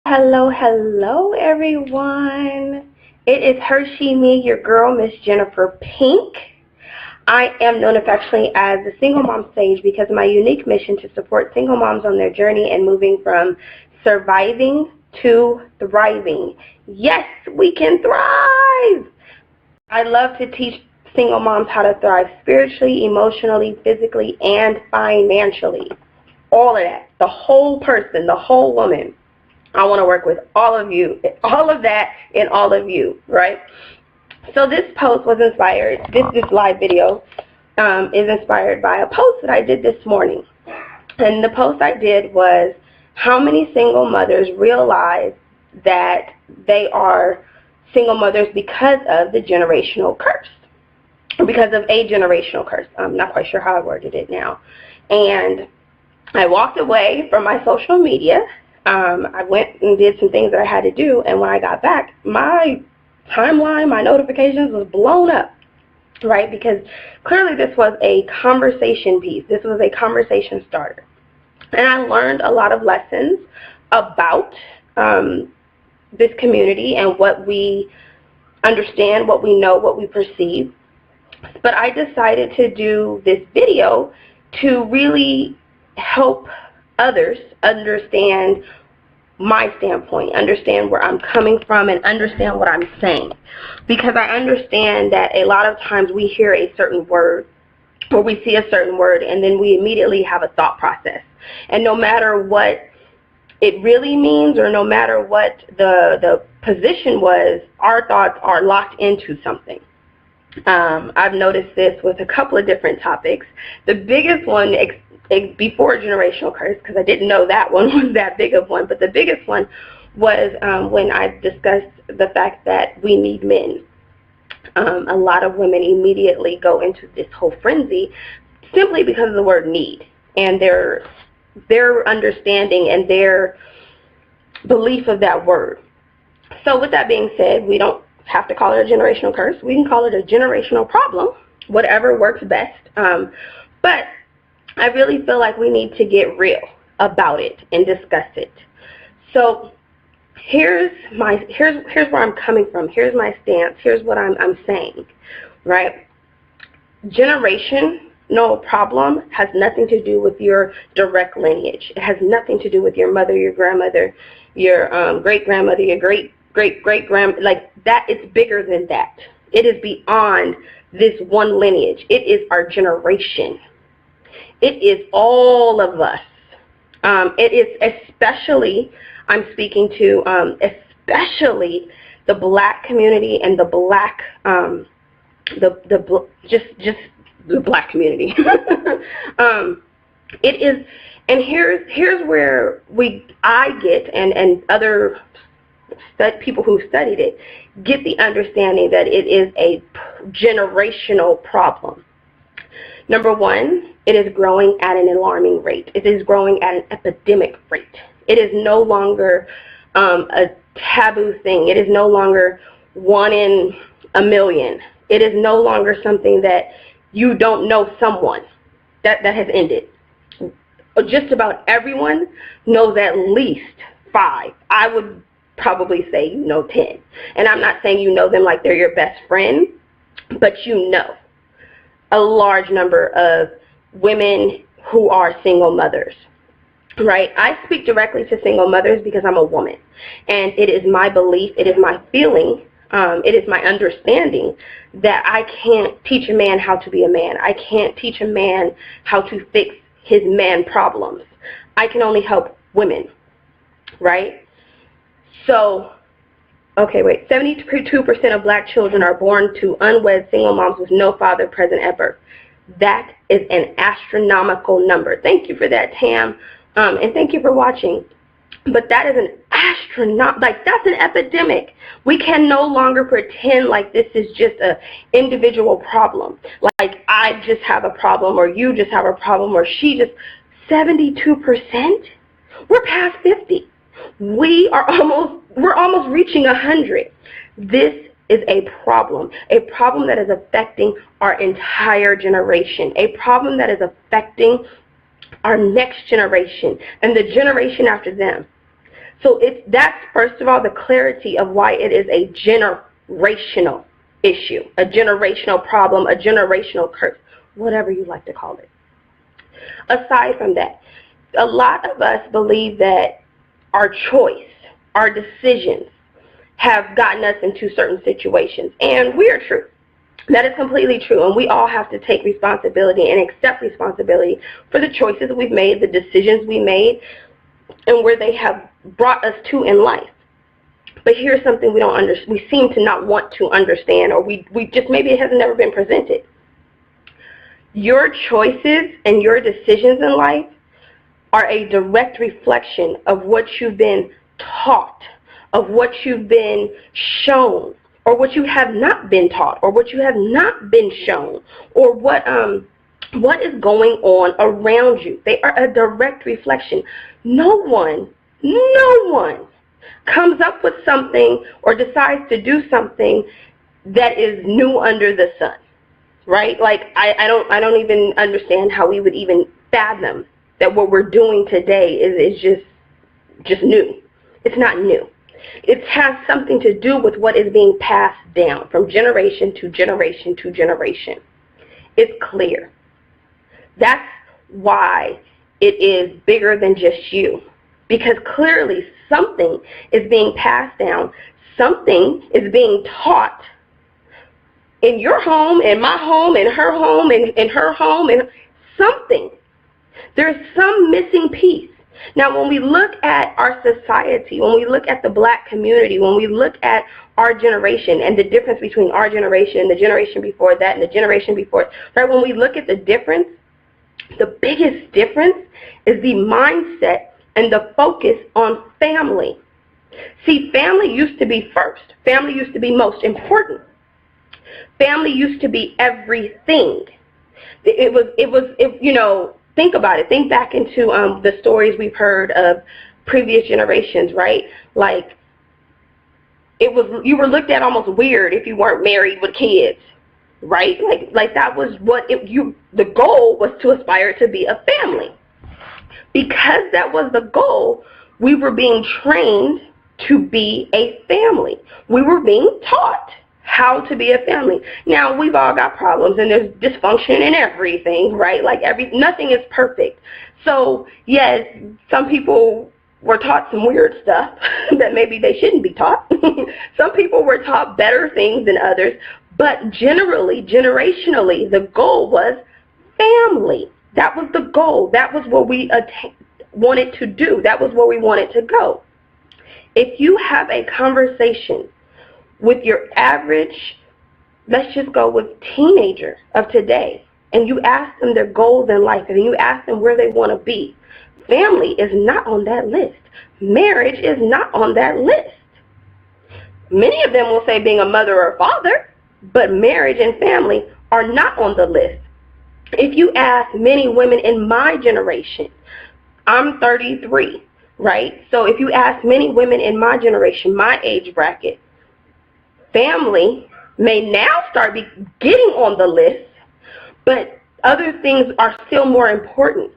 Hello, everyone. It is Hershey, me, your girl, Miss Jennifer Pink. I am known affectionately as the Single Mom Sage because of my unique mission to support single moms on their journey and moving from surviving to thriving. Yes, we can thrive. I love to teach single moms how to thrive spiritually, emotionally, physically, and financially. All of that. The whole person, the whole woman. I want to work with all of you, all of that and all of you, right? So this post was inspired, this live video is inspired by a post that I did this morning. And the post I did was how many single mothers realize that they are single mothers because of the generational curse, or because of a generational curse. I'm not quite sure how I worded it now. And I walked away from my social media. I went and did some things that I had to do, and when I got back, my timeline, my notifications was blown up, right? Because clearly this was a conversation piece. This was a conversation starter. And I learned a lot of lessons about this community and what we understand, what we know, what we perceive. But I decided to do this video to really help others understand my standpoint, understand where I'm coming from, and understand what I'm saying. Because I understand that a lot of times we hear a certain word or we see a certain word and then we immediately have a thought process. And no matter what it really means or no matter what the position was, our thoughts are locked into something. I've noticed this with a couple of different topics. The biggest one before generational curse, because I didn't know that one was that big of one, but the biggest one was when I discussed the fact that we need men. A lot of women immediately go into this whole frenzy simply because of the word need and their understanding and their belief of that word. So with that being said, we don't have to call it a generational curse. We can call it a generational problem, whatever works best. But I really feel like we need to get real about it and discuss it. So here's where I'm coming from. Here's my stance. Here's what I'm saying, right? Generational problem has nothing to do with your direct lineage. It has nothing to do with your mother, your grandmother, your great-grandmother, your great-great-grandmother. Like that, it's bigger than that. It is beyond this one lineage. It is our generation. It is all of us. It is especially, I'm speaking to especially the black community and the black, just the black community. It is, and here's where I get, and other people who studied it get the understanding that it is a generational problem. Number one, it is growing at an alarming rate. It is growing at an epidemic rate. It is no longer a taboo thing. It is no longer 1 in a million. It is no longer something that you don't know someone. That has ended. Just about everyone knows at least 5. I would probably say 10. And I'm not saying you know them like they're your best friend, but you know a large number of women who are single mothers, right? I speak directly to single mothers because I'm a woman, and it is my belief, it is my feeling, it is my understanding that I can't teach a man how to be a man. I can't teach a man how to fix his man problems. I can only help women, right? So, okay, wait, 72% of black children are born to unwed single moms with no father present at birth. That is an astronomical number. Thank you for that, Tam, and thank you for watching. But that is an that's an epidemic. We can no longer pretend like this is just an individual problem. Like I just have a problem, or you just have a problem, or she just, 72%? We're past 50. We're almost reaching 100. This is a problem that is affecting our entire generation, a problem that is affecting our next generation and the generation after them. So that's, first of all, the clarity of why it is a generational issue, a generational problem, a generational curse, whatever you like to call it. Aside from that, a lot of us believe that our choice, our decisions have gotten us into certain situations, and we are true. That is completely true, and we all have to take responsibility and accept responsibility for the choices we've made, the decisions we made, and where they have brought us to in life. But here's something we seem to not want to understand, or we just, maybe it has never been presented. Your choices and your decisions in life are a direct reflection of what you've been taught, of what you've been shown, or what you have not been taught, or what you have not been shown, or what is going on around you. They are a direct reflection. No one comes up with something or decides to do something that is new under the sun, right? Like, I don't even understand how we would even fathom that what we're doing today is just new. It's not new. It has something to do with what is being passed down from generation to generation to generation. It's clear. That's why it is bigger than just you. Because clearly something is being passed down, something is being taught in your home, in my home, in her home, in her home, and something. There's some missing piece. Now, when we look at our society, when we look at the black community, when we look at our generation and the difference between our generation and the generation before that and the generation before, right? When we look at the difference, the biggest difference is the mindset and the focus on family. See, family used to be first. Family used to be most important. Family used to be everything. It was, think about it. Think back into the stories we've heard of previous generations, right? Like, you were looked at almost weird if you weren't married with kids, right? Like that was the goal was to aspire to be a family. Because that was the goal, we were being trained to be a family. We were being taught how to be a family. Now, we've all got problems, and there's dysfunction in everything, right? Like, nothing is perfect. So, yes, some people were taught some weird stuff that maybe they shouldn't be taught. Some people were taught better things than others. But generally, generationally, the goal was family. That was the goal. That was what we wanted to do. That was where we wanted to go. If you have a conversation with your average, let's just go with teenager of today, and you ask them their goals in life, and you ask them where they want to be, family is not on that list. Marriage is not on that list. Many of them will say being a mother or father, but marriage and family are not on the list. If you ask many women in my generation, I'm 33, right? So if you ask many women in my generation, my age bracket, family may now start getting on the list, but other things are still more important.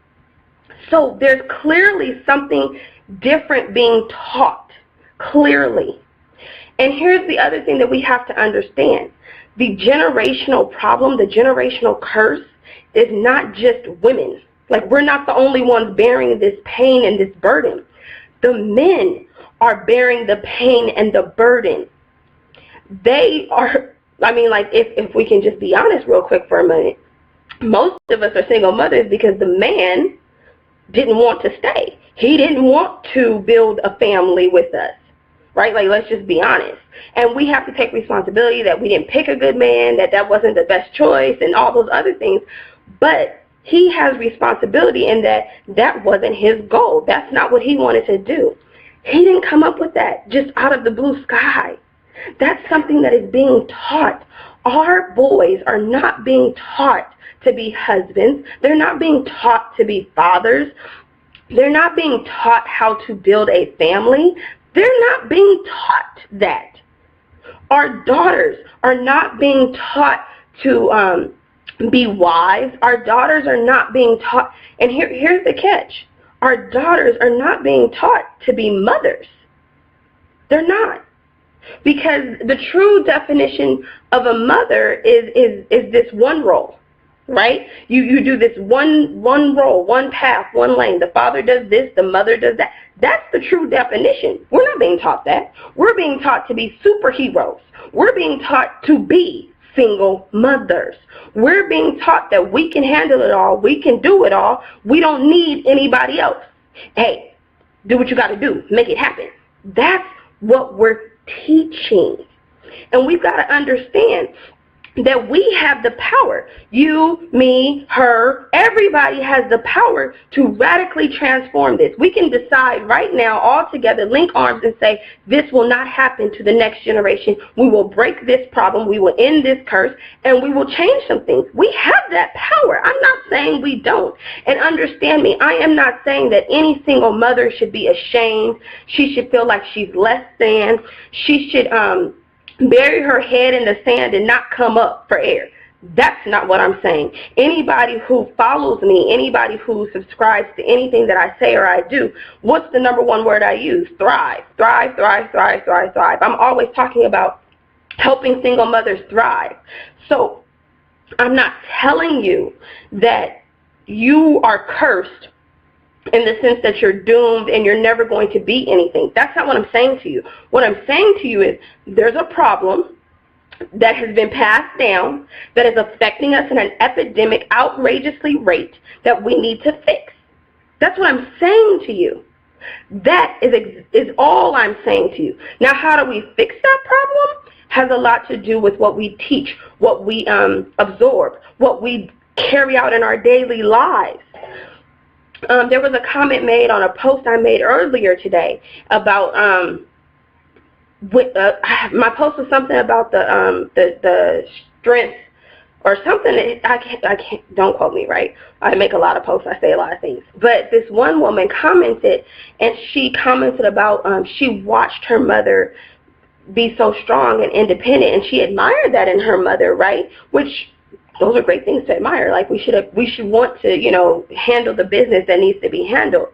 So there's clearly something different being taught, clearly. And here's the other thing that we have to understand. The generational problem, the generational curse, is not just women. Like, we're not the only ones bearing this pain and this burden. The men are bearing the pain and the burden. They are, if we can just be honest real quick for a minute, most of us are single mothers because the man didn't want to stay. He didn't want to build a family with us, right? Like, let's just be honest. And we have to take responsibility that we didn't pick a good man, that wasn't the best choice, and all those other things. But he has responsibility in that wasn't his goal. That's not what he wanted to do. He didn't come up with that just out of the blue sky. That's something that is being taught. Our boys are not being taught to be husbands. They're not being taught to be fathers. They're not being taught how to build a family. They're not being taught that. Our daughters are not being taught to be wives. Our daughters are not being taught. And here's the catch. our daughters are not being taught to be mothers. They're not. Because the true definition of a mother is this one role, right? You do this one role, one path, one lane. The father does this, the mother does that. That's the true definition. We're not being taught that. We're being taught to be superheroes. We're being taught to be single mothers. We're being taught that we can handle it all. We can do it all. We don't need anybody else. Hey, do what you got to do. Make it happen. That's what we're teaching. And we've got to understand that we have the power. You, me, her, everybody has the power to radically transform this. We can decide right now all together, link arms and say, this will not happen to the next generation. We will break this problem. We will end this curse, and we will change some things. We have that power. I'm not saying we don't. And understand me, I am not saying that any single mother should be ashamed. She should feel like she's less than. She should bury her head in the sand and not come up for air. That's not what I'm saying. Anybody who follows me, anybody who subscribes to anything that I say or I do, what's the number one word I use? Thrive. Thrive, thrive, thrive, thrive, thrive. I'm always talking about helping single mothers thrive. So I'm not telling you that you are cursed in the sense that you're doomed and you're never going to be anything. That's not what I'm saying to you. What I'm saying to you is there's a problem that has been passed down that is affecting us in an epidemic, outrageously rate that we need to fix. That's what I'm saying to you. That is all I'm saying to you. Now, how do we fix that problem? Has a lot to do with what we teach, what we absorb, what we carry out in our daily lives. There was a comment made on a post I made earlier today about my post was something about the strength or something. I can't. Don't quote me, right? I make a lot of posts. I say a lot of things. But this one woman commented, and she commented about she watched her mother be so strong and independent, and she admired that in her mother, right? Which those are great things to admire. Like we should want to, handle the business that needs to be handled.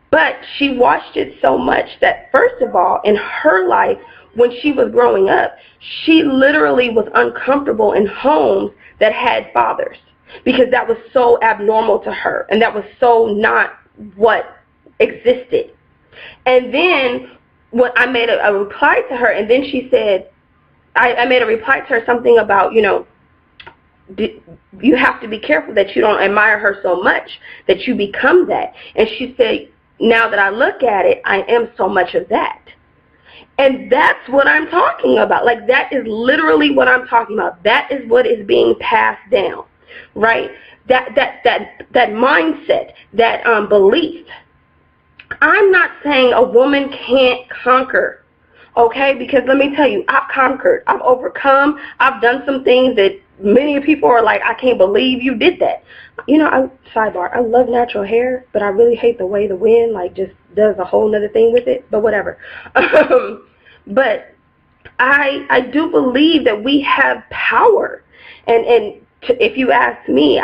But she watched it so much that, first of all, in her life, when she was growing up, she literally was uncomfortable in homes that had fathers because that was so abnormal to her, and that was so not what existed. And then when I made a reply to her, and then she said, I made a reply to her something about, you have to be careful that you don't admire her so much that you become that. And she said, now that I look at it, I am so much of that. And that's what I'm talking about. Like, that is literally what I'm talking about. That is what is being passed down, right? That mindset, that belief. I'm not saying a woman can't conquer, okay? Because let me tell you, I've conquered. I've overcome. I've done some things that many people are like, I can't believe you did that. Sidebar, I love natural hair, but I really hate the way the wind just does a whole nother thing with it, but whatever. But I do believe that we have power. And if you ask me,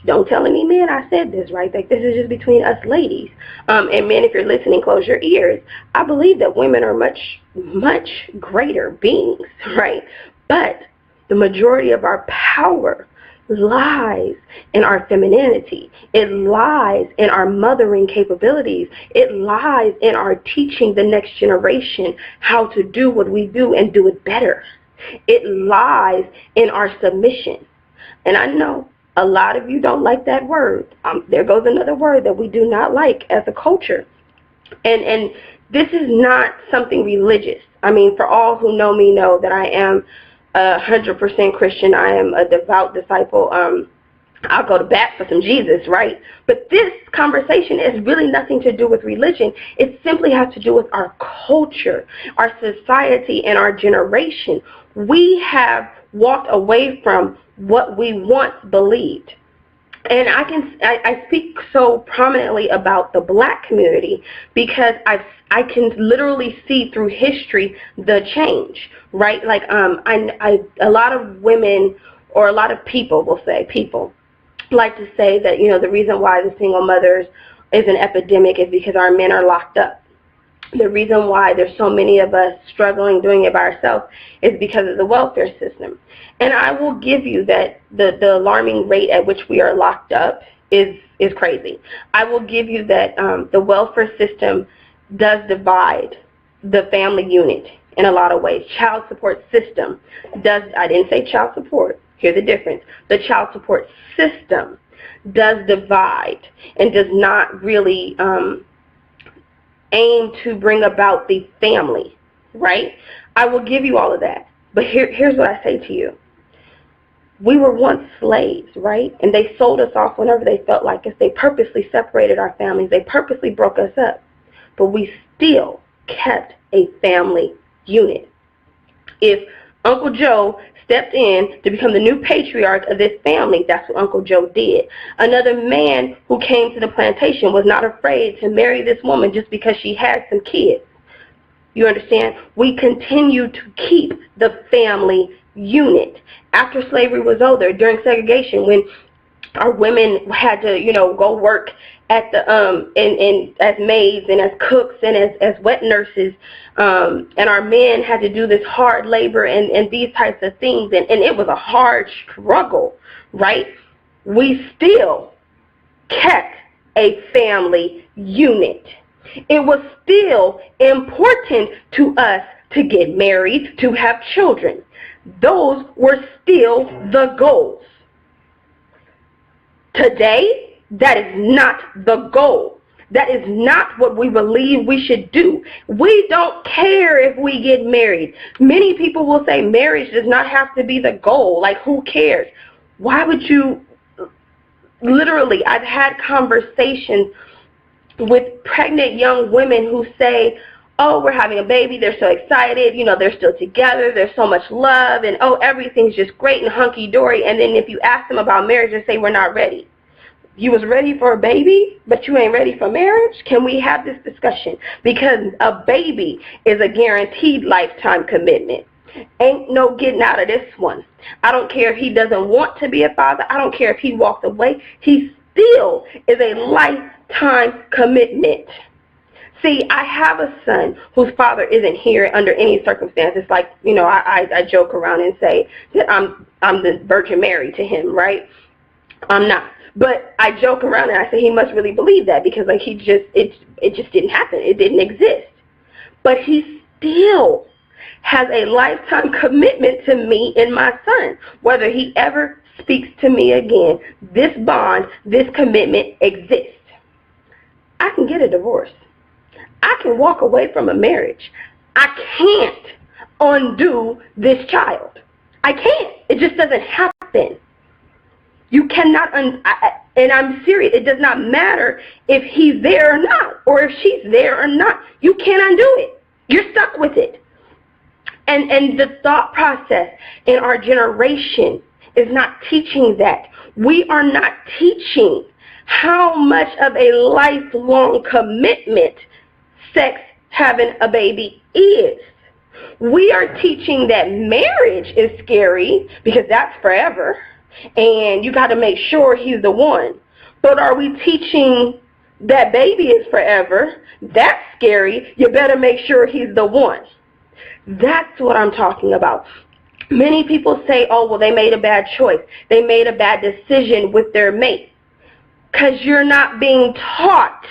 don't tell any men I said this, right? Like, this is just between us ladies. And men, if you're listening, close your ears. I believe that women are much, much greater beings, right? But the majority of our power lies in our femininity. It lies in our mothering capabilities. It lies in our teaching the next generation how to do what we do and do it better. It lies in our submission. And I know a lot of you don't like that word. There goes another word that we do not like as a culture. And this is not something religious. I mean, for all who know me know that I am 100% Christian. I am a devout disciple. I'll go to bat for some Jesus, right? But this conversation is really nothing to do with religion. It simply has to do with our culture, our society, and our generation. We have walked away from what we once believed. And I speak so prominently about the Black community because I can literally see through history the change, right? Like a lot of women, or a lot of people will say, like to say that the reason why the single mothers is an epidemic is because our men are locked up. The reason why there's so many of us struggling doing it by ourselves is because of the welfare system. And I will give you that the alarming rate at which we are locked up is crazy. I will give you that the welfare system does divide the family unit in a lot of ways. Child support system does, I didn't say child support, here's the difference. The child support system does divide and does not really aim to bring about the family, right? I will give you all of that. But here's what I say to you. We were once slaves, right? And they sold us off whenever they felt like us. They purposely separated our families. They purposely broke us up. But we still kept a family unit. If Uncle Joe stepped in to become the new patriarch of this family, that's what Uncle Joe did. Another man who came to the plantation was not afraid to marry this woman just because she had some kids. You understand? We continue to keep the family unit. After slavery was over, during segregation, when our women had to, go work at the and as maids and as cooks and as wet nurses, and our men had to do this hard labor and these types of things, and it was a hard struggle, right? We still kept a family unit. It was still important to us to get married, to have children. Those were still the goals. Today, that is not the goal. That is not what we believe we should do. We don't care if we get married. Many people will say marriage does not have to be the goal. Like, who cares? Why would you? Literally, I've had conversations with pregnant young women who say, oh, we're having a baby, they're so excited, they're still together, there's so much love, and oh, everything's just great and hunky-dory, and then if you ask them about marriage, they say, we're not ready. You was ready for a baby, but you ain't ready for marriage? Can we have this discussion? Because a baby is a guaranteed lifetime commitment. Ain't no getting out of this one. I don't care if he doesn't want to be a father. I don't care if he walks away. He still is a lifetime commitment. See, I have a son whose father isn't here under any circumstances. Like, I joke around and say that I'm the Virgin Mary to him, right? I'm not. But I joke around and I say he must really believe that because it just didn't happen. It didn't exist. But he still has a lifetime commitment to me and my son. Whether he ever speaks to me again, this bond, this commitment exists. I can get a divorce. I can walk away from a marriage. I can't undo this child. I can't. It just doesn't happen. You cannot, and I'm serious, it does not matter if he's there or not, or if she's there or not. You can't undo it. You're stuck with it. And the thought process in our generation is not teaching that. We are not teaching how much of a lifelong commitment sex, having a baby is. We are teaching that marriage is scary because that's forever and you got to make sure he's the one. But are we teaching that baby is forever? That's scary. You better make sure he's the one. That's what I'm talking about. Many people say, oh, well, they made a bad choice. They made a bad decision with their mate. Because you're not being taught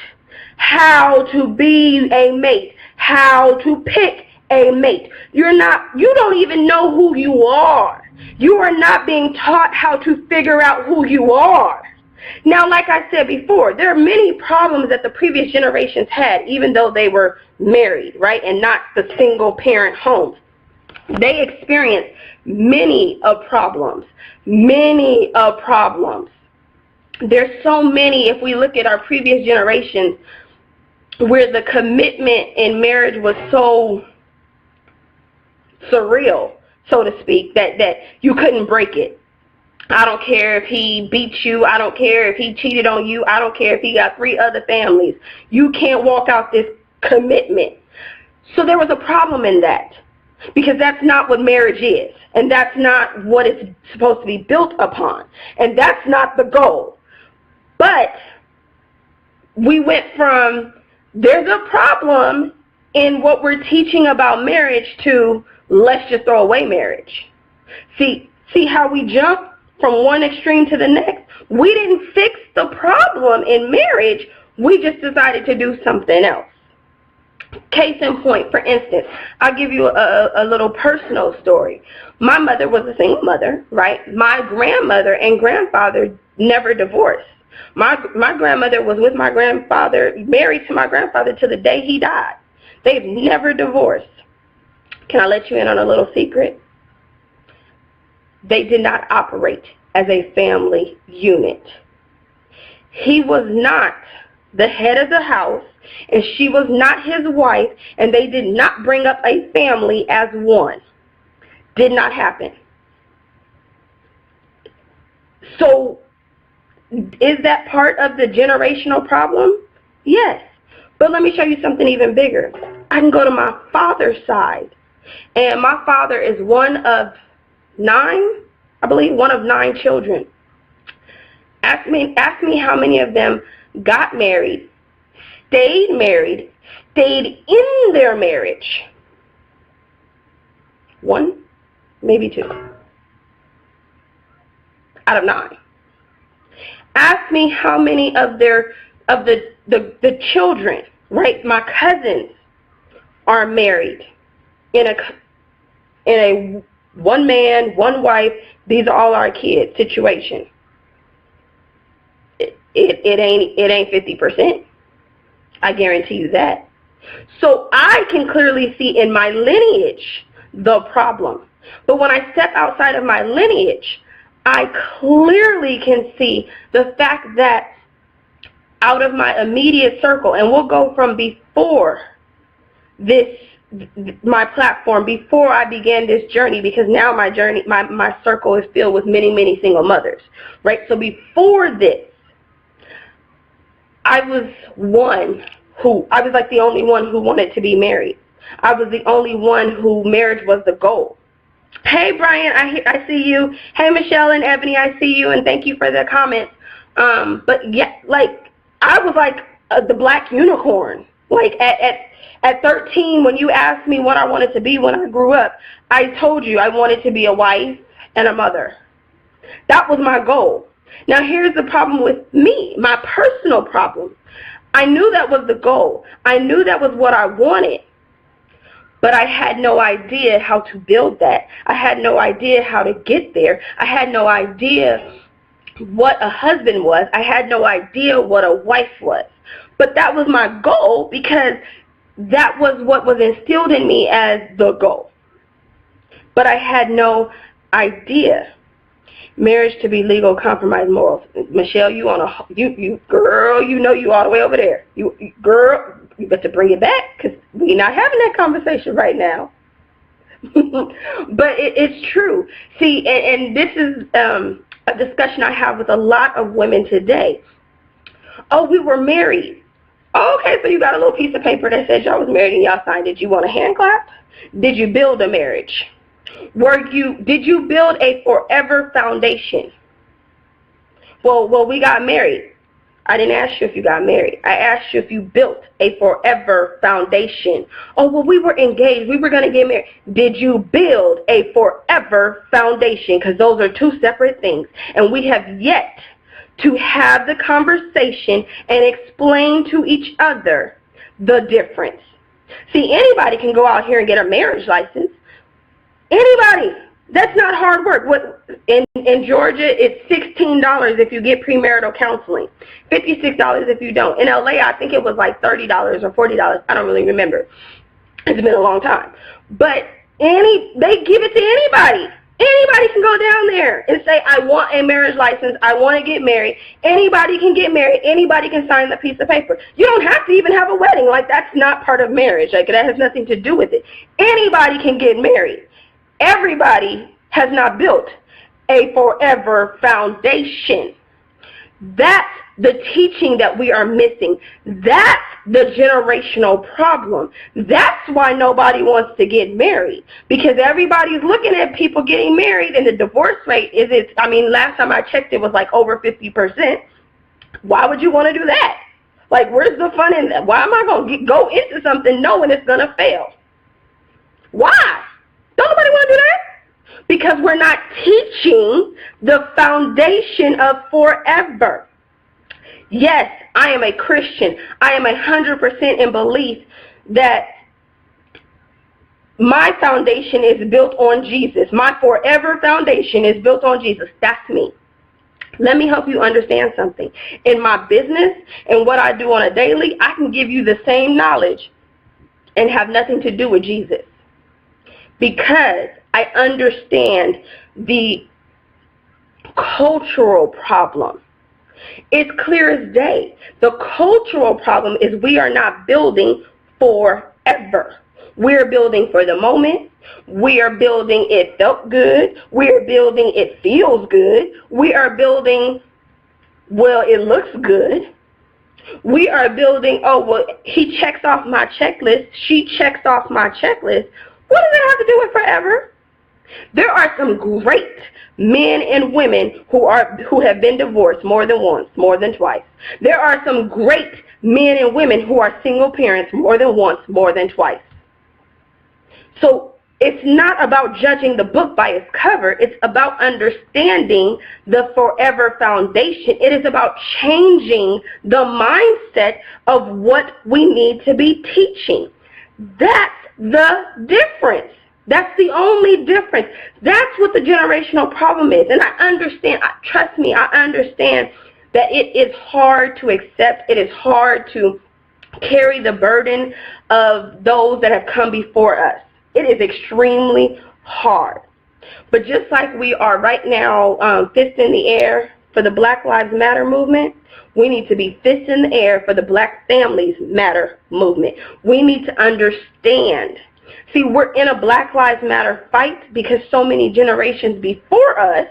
how to be a mate, how to pick a mate. You don't even know who you are. You are not being taught how to figure out who you are. Now, like I said before, there are many problems that the previous generations had, even though they were married, right, and not the single parent homes. They experienced many problems. There's so many, if we look at our previous generations, where the commitment in marriage was so surreal, so to speak, that you couldn't break it. I don't care if he beat you. I don't care if he cheated on you. I don't care if he got 3 other families. You can't walk out this commitment. So there was a problem in that, because that's not what marriage is, and that's not what it's supposed to be built upon, and that's not the goal. But we went from there's a problem in what we're teaching about marriage to let's just throw away marriage. See how we jump from one extreme to the next? We didn't fix the problem in marriage. We just decided to do something else. Case in point, for instance, I'll give you a little personal story. My mother was a single mother, right? My grandmother and grandfather never divorced. My grandmother was with my grandfather, married to my grandfather till the day he died. They've never divorced. Can I let you in on a little secret? They did not operate as a family unit. He was not the head of the house, and she was not his wife, and they did not bring up a family as one. Did not happen. So, is that part of the generational problem? Yes. But let me show you something even bigger. I can go to my father's side, and my father is one of 9, I believe, one of 9 children. Ask me how many of them got married, stayed in their marriage. 1, maybe 2 out of 9. Ask me how many of the children, right? My cousins are married in a one man, one wife, these are all our kids situation. It ain't 50%. I guarantee you that. So I can clearly see in my lineage the problem. But when I step outside of my lineage, I clearly can see the fact that out of my immediate circle, and we'll go from before this, my platform, before I began this journey, because now my journey, my circle is filled with many, many single mothers, right? So before this, I was like the only one who wanted to be married. I was the only one who marriage was the goal. Hey, Brian, I see you. Hey, Michelle and Ebony, I see you, and thank you for the comments. But yeah, like, I was like the black unicorn. Like at 13, when you asked me what I wanted to be when I grew up, I told you I wanted to be a wife and a mother. That was my goal. Now here's the problem with me, my personal problem. I knew that was the goal. I knew that was what I wanted. But I had no idea how to build that. I had no idea how to get there. I had no idea what a husband was. I had no idea what a wife was. But that was my goal because that was what was instilled in me as the goal. But I had no idea. Marriage to be legal, compromise morals. Michelle, you girl, you know you all the way over there. Girl, you better bring it back because we're not having that conversation right now. But it's true. See, and this is a discussion I have with a lot of women today. Oh, we were married. Oh, okay, so you got a little piece of paper that says y'all was married and y'all signed. Did you want a hand clap? Did you build a marriage? Did you build a forever foundation? Well, we got married. I didn't ask you if you got married. I asked you if you built a forever foundation. Oh, well, we were engaged. We were going to get married. Did you build a forever foundation? Because those are 2 separate things. And we have yet to have the conversation and explain to each other the difference. See, anybody can go out here and get a marriage license. Anybody. That's not hard work. In Georgia, it's $16 if you get premarital counseling, $56 if you don't. In LA, I think it was like $30 or $40. I don't really remember. It's been a long time. But they give it to anybody. Anybody can go down there and say, I want a marriage license. I want to get married. Anybody can get married. Anybody can sign the piece of paper. You don't have to even have a wedding. Like, that's not part of marriage. Like, that has nothing to do with it. Anybody can get married. Everybody has not built a forever foundation. That's the teaching that we are missing. That's the generational problem. That's why nobody wants to get married, because everybody's looking at people getting married, and the divorce rate last time I checked, it was like over 50%. Why would you want to do that? Like, where's the fun in that? Why am I going to go into something knowing it's going to fail? Why? Don't nobody want to do that? Because we're not teaching the foundation of forever. Yes, I am a Christian. I am 100% in belief that my foundation is built on Jesus. My forever foundation is built on Jesus. That's me. Let me help you understand something. In my business and what I do on a daily, I can give you the same knowledge and have nothing to do with Jesus, because I understand the cultural problem. It's clear as day. The cultural problem is we are not building forever. We're building for the moment. We are building it felt good. We are building it feels good. We are building, well, it looks good. We are building, oh, well, he checks off my checklist. She checks off my checklist. What does it have to do with forever? There are some great men and women who have been divorced more than once, more than twice. There are some great men and women who are single parents more than once, more than twice. So it's not about judging the book by its cover. It's about understanding the forever foundation. It is about changing the mindset of what we need to be teaching. That's the difference. That's the only difference. That's what the generational problem is. And I understand, trust me, I understand that it is hard to accept. It is hard to carry the burden of those that have come before us. It is extremely hard. But just like we are right now fists in the air for the Black Lives Matter movement, we need to be fists in the air for the Black Families Matter movement. We need to understand. See, we're in a Black Lives Matter fight because so many generations before us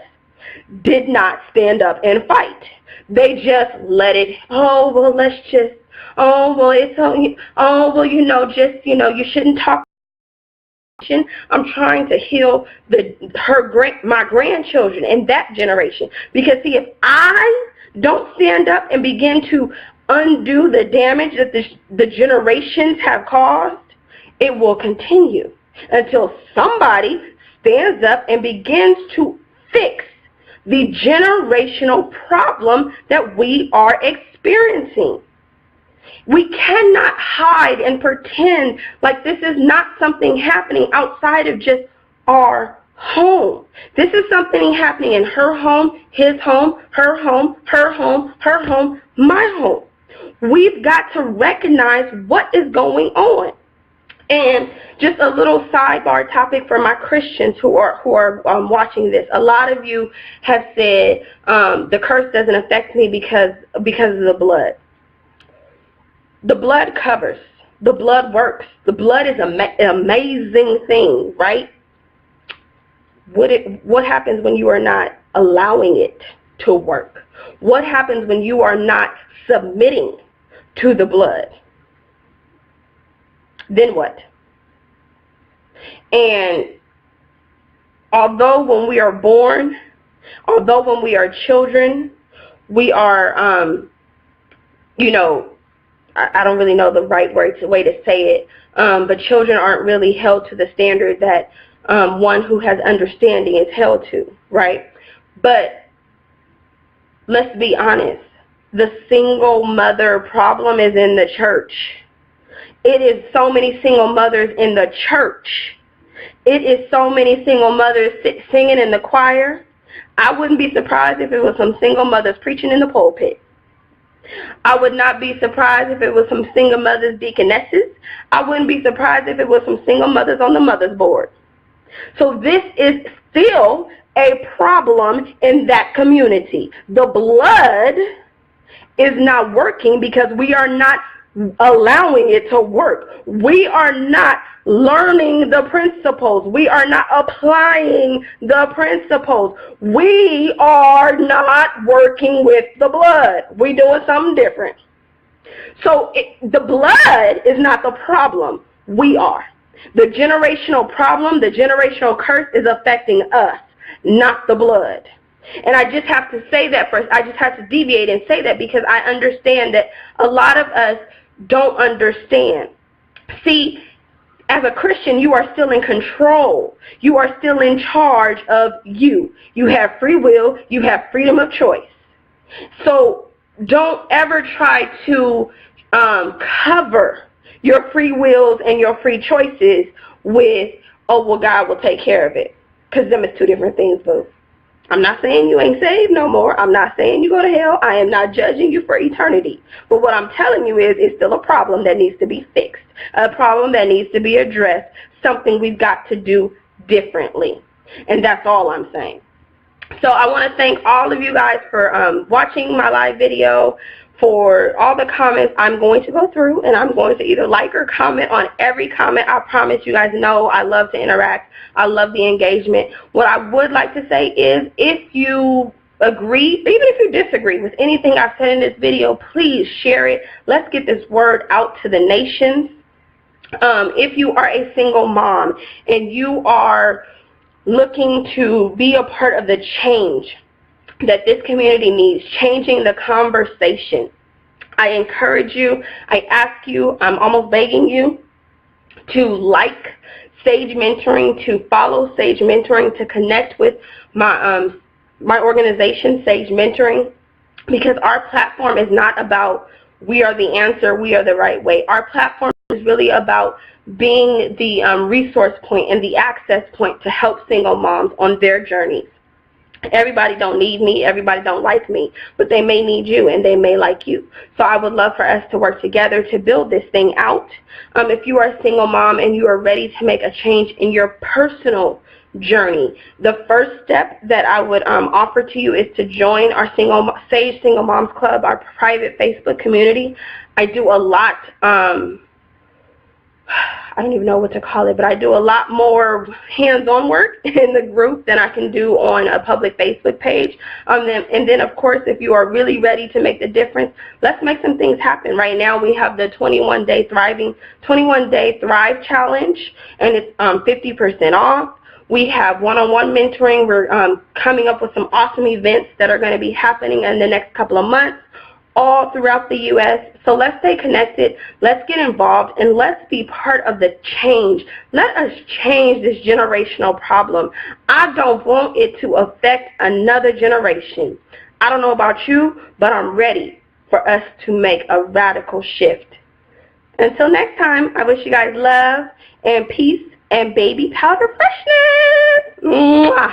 did not stand up and fight. They just let it, oh, well, let's just, oh, well, it's, oh, well, you shouldn't talk. I'm trying to heal my grandchildren and that generation. Because, see, if I don't stand up and begin to undo the damage that the generations have caused, it will continue until somebody stands up and begins to fix the generational problem that we are experiencing. We cannot hide and pretend like this is not something happening outside of just our home. This is something happening in her home, his home, her home, her home, her home, my home. We've got to recognize what is going on. And just a little sidebar topic for my Christians who are watching this. A lot of you have said the curse doesn't affect me because of the blood. The blood covers. The blood works. The blood is an amazing thing, right? What happens when you are not allowing it to work? What happens when you are not submitting to the blood? Then what? And although when we are born, although when we are children, we are, I don't really know the right way to say it, but children aren't really held to the standard that one who has understanding is held to, right? But let's be honest, the single mother problem is in the church. It is so many single mothers in the church. It is so many single mothers singing in the choir. I wouldn't be surprised if it was some single mothers preaching in the pulpit. I would not be surprised if it was some single mothers deaconesses. I wouldn't be surprised if it was some single mothers on the mother's board. So this is still a problem in that community. The blood is not working because we are not allowing it to work. We are not learning the principles. We are not applying the principles. We are not working with the blood. We're doing something different. So the blood is not the problem. We are. The generational problem, the generational curse is affecting us, not the blood. And I just have to say that first. I just have to deviate and say that because I understand that a lot of us don't understand. See, as a Christian, you are still in control. You are still in charge of you. You have free will. You have freedom of choice. So don't ever try to cover your free wills and your free choices with, oh, well, God will take care of it. Because them is two different things, boo. I'm not saying you ain't saved no more. I'm not saying you go to hell. I am not judging you for eternity. But what I'm telling you is it's still a problem that needs to be fixed, a problem that needs to be addressed, something we've got to do differently. And that's all I'm saying. So I want to thank all of you guys for watching my live video, for all the comments. I'm going to go through and I'm going to either like or comment on every comment. I promise you guys know I love to interact. I love the engagement. What I would like to say is if you agree, even if you disagree with anything I've said in this video, please share it. Let's get this word out to the nations. If you are a single mom and you are looking to be a part of the change that this community needs, changing the conversation, I encourage you, I ask you, I'm almost begging you to like Sage Mentoring, to follow Sage Mentoring, to connect with my organization, Sage Mentoring, because our platform is not about we are the answer, we are the right way. Our platform is really about being the resource point and the access point to help single moms on their journeys. Everybody don't need me, everybody don't like me, but they may need you and they may like you. So I would love for us to work together to build this thing out. If you are a single mom and you are ready to make a change in your personal journey, the first step that I would offer to you is to join our Sage Single Moms Club, our private Facebook community. I do a lot, I don't even know what to call it, but I do a lot more hands-on work in the group than I can do on a public Facebook page. And then, of course, if you are really ready to make the difference, let's make some things happen. Right now, we have the 21-day Thrive Challenge, and it's 50% off. We have one-on-one mentoring. We're coming up with some awesome events that are going to be happening in the next couple of months, all throughout the U.S. So let's stay connected, let's get involved, and let's be part of the change. Let us change this generational problem. I don't want it to affect another generation. I don't know about you, but I'm ready for us to make a radical shift. Until next time, I wish you guys love and peace and baby powder freshness. Mwah.